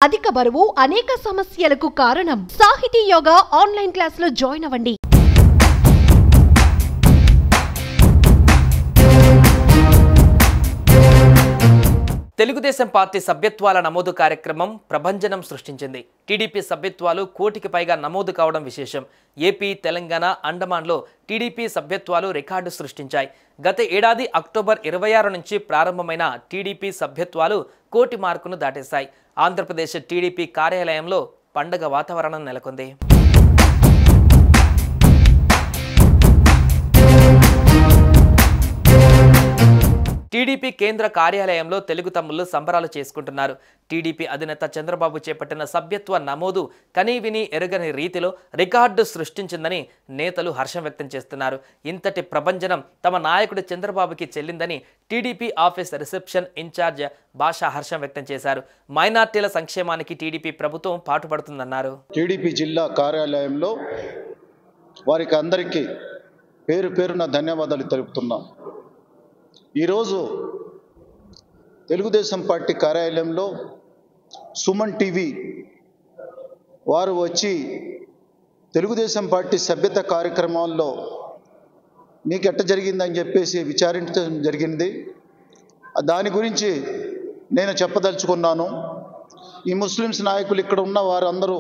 అధిక బరువు అనేక సమస్యలకు కారణం. సాహితీ యోగా ఆన్లైన్ క్లాసులో జాయిన్ అవ్వండి. తెలుగుదేశం పార్టీ సభ్యత్వాల నమోదు కార్యక్రమం ప్రభంజనం సృష్టించింది. టీడీపీ సభ్యత్వాలు కోటికి పైగా నమోదు కావడం విశేషం. ఏపీ, తెలంగాణ, అండమాన్లో టీడీపీ సభ్యత్వాలు రికార్డు సృష్టించాయి. గత ఏడాది అక్టోబర్ 26 నుంచి ప్రారంభమైన టీడీపీ సభ్యత్వాలు కోటి మార్కును దాటేశాయి. ఆంధ్రప్రదేశ్ టీడీపీ కార్యాలయంలో పండగ వాతావరణం నెలకొంది. టీడీపీ కేంద్ర కార్యాలయంలో తెలుగు తమ్ముళ్లు సంబరాలు చేసుకుంటున్నారు. టీడీపీ అధినేత చంద్రబాబు చేపట్టిన సభ్యత్వ నమోదు కనీవిని ఎరుగని రీతిలో రికార్డు సృష్టించిందని నేతలు హర్షం వ్యక్తం చేస్తున్నారు. ఇంతటి ప్రభంజనం తమ నాయకుడు చంద్రబాబుకి చెల్లిందని టీడీపీ ఆఫీస్ రిసెప్షన్ ఇన్ఛార్జ్ భాషా హర్షం వ్యక్తం చేశారు. మైనార్టీల సంక్షేమానికి టీడీపీ ప్రభుత్వం పాటుపడుతుందన్నారు. టీడీపీ జిల్లా కార్యాలయంలో వారికి అందరికీ పేరు పేరున ధన్యవాదాలు తెలుపుతున్నాం. ఈరోజు తెలుగుదేశం పార్టీ కార్యాలయంలో సుమన్ టీవీ వారు వచ్చి తెలుగుదేశం పార్టీ సభ్యత కార్యక్రమాల్లో మీకు ఎట్ట జరిగిందని చెప్పేసి విచారించడం జరిగింది. దాని గురించి నేను చెప్పదలుచుకున్నాను. ఈ ముస్లిమ్స్ నాయకులు ఇక్కడ ఉన్న వారందరూ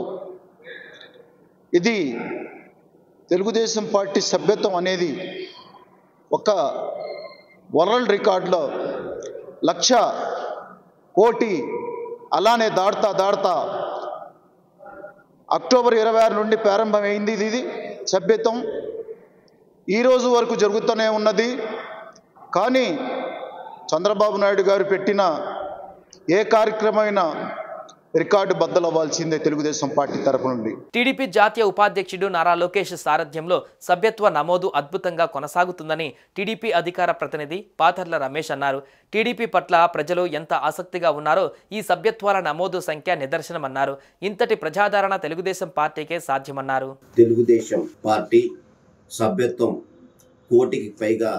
ఇది తెలుగుదేశం పార్టీ సభ్యత్వం అనేది ఒక వరల్డ్ రికార్డులో 1,00,000 కోటి అలానే దాడుతా అక్టోబర్ 26 నుండి ప్రారంభమైంది. ఇది సభ్యత్వం ఈరోజు వరకు జరుగుతూనే ఉన్నది. కానీ చంద్రబాబు నాయుడు గారు పెట్టిన ఏ కార్యక్రమమైనా రికార్డు బద్దలవ్వాల్సిందే తెలుగుదేశం పార్టీ తరఫు నుండి. టీడీపీ జాతీయ ఉపాధ్యక్షుడు నారా లోకేష్ సారథ్యంలో సభ్యత్వ నమోదు అద్భుతంగా కొనసాగుతుందని టీడీపీ అధికార ప్రతినిధి పాతర్ల రమేష్ అన్నారు. టీడీపీ పట్ల ప్రజలు ఎంత ఆసక్తిగా ఉన్నారో ఈ సభ్యత్వాల నమోదు సంఖ్య నిదర్శనమన్నారు. ఇంతటి ప్రజాదరణ తెలుగుదేశం పార్టీకే సాధ్యమన్నారు. తెలుగుదేశం పార్టీ సభ్యత్వం కోటికి పైగా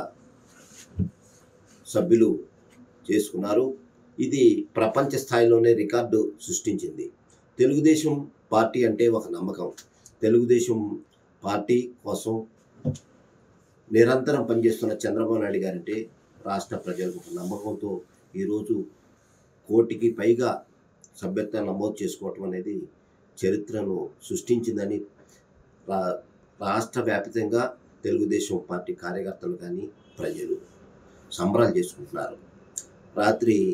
సభ్యులు చేసుకున్నారు. ఇది ప్రపంచ స్థాయిలోనే రికార్డు సృష్టించింది. తెలుగుదేశం పార్టీ అంటే ఒక నమ్మకం. తెలుగుదేశం పార్టీ కోసం నిరంతరం పనిచేస్తున్న చంద్రబాబు నాయుడు గారంటే రాష్ట్ర ప్రజలకు ఒక నమ్మకంతో ఈరోజు కోటికి పైగా సభ్యత్వం నమోదు చేసుకోవటం అనేది చరిత్రను సృష్టించిందని రాష్ట్ర వ్యాప్తంగా తెలుగుదేశం పార్టీ కార్యకర్తలు కానీ ప్రజలు సంబరాలు చేసుకుంటున్నారు. రాత్రికి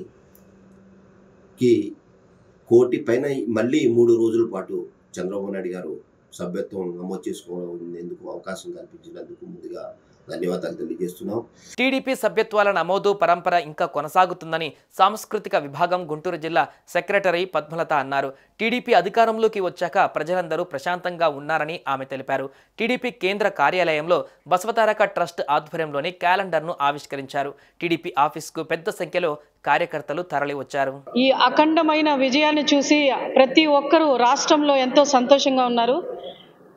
కోటి పైన మళ్ళీ 3 రోజుల పాటు చంద్రబాబు నాయుడు గారు సభ్యత్వం నమోదు చేసుకోవడానికి అవకాశం కల్పించినందుకు ముందుగా ధన్యవాదాలు తెలియజేస్తున్నాం. టీడీపీ సభ్యత్వాల నమోదు పరంపర ఇంకా కొనసాగుతుందని సాంస్కృతిక విభాగం గుంటూరు జిల్లా సెక్రటరీ పద్మలత అన్నారు. టీడీపీ అధికారంలోకి వచ్చాక ప్రజలందరూ ప్రశాంతంగా ఉన్నారని ఆమె తెలిపారు. టీడీపీ కేంద్ర కార్యాలయంలో బసవతారక ట్రస్ట్ ఆధ్వర్యంలోని క్యాలెండర్ను ఆవిష్కరించారు. టీడీపీ ఆఫీస్కు పెద్ద సంఖ్యలో కార్యకర్తలు తరలి వచ్చారు. ఈ అఖండమైన విజయాన్ని చూసి ప్రతి ఒక్కరూ రాష్ట్రంలో ఎంతో సంతోషంగా ఉన్నారు.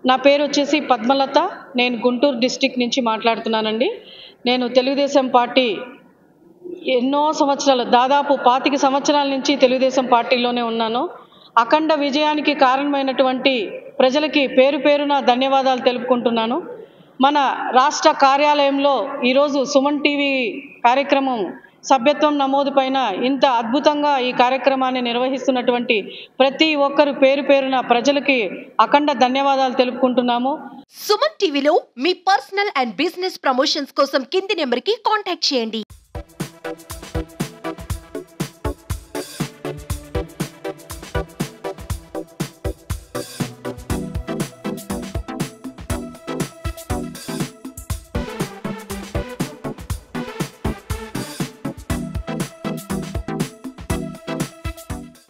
నా పేరు వచ్చేసి పద్మలత. నేను గుంటూరు డిస్టిక్ నుంచి మాట్లాడుతున్నానండి. నేను తెలుగుదేశం పార్టీ ఎన్నో సంవత్సరాలు, దాదాపు 25 సంవత్సరాల నుంచి తెలుగుదేశం పార్టీలోనే ఉన్నాను. అఖండ విజయానికి కారణమైనటువంటి ప్రజలకి పేరు పేరున ధన్యవాదాలు తెలుపుకుంటున్నాను. మన రాష్ట్ర కార్యాలయంలో ఈరోజు సుమన్ టీవీ కార్యక్రమం సభ్యత్వం నమోదు పైన ఇంత అద్భుతంగా ఈ కార్యక్రమాన్ని నిర్వహిస్తున్నటువంటి ప్రతి ఒక్కరు పేరు పేరున ప్రజలకి అఖండ ధన్యవాదాలు తెలుపుకుంటున్నాము. సుమన్ టీవీలో మీ పర్సనల్ అండ్ బిజినెస్ ప్రమోషన్స్ కోసం కింది నెంబర్కి కాంటాక్ట్ చేయండి.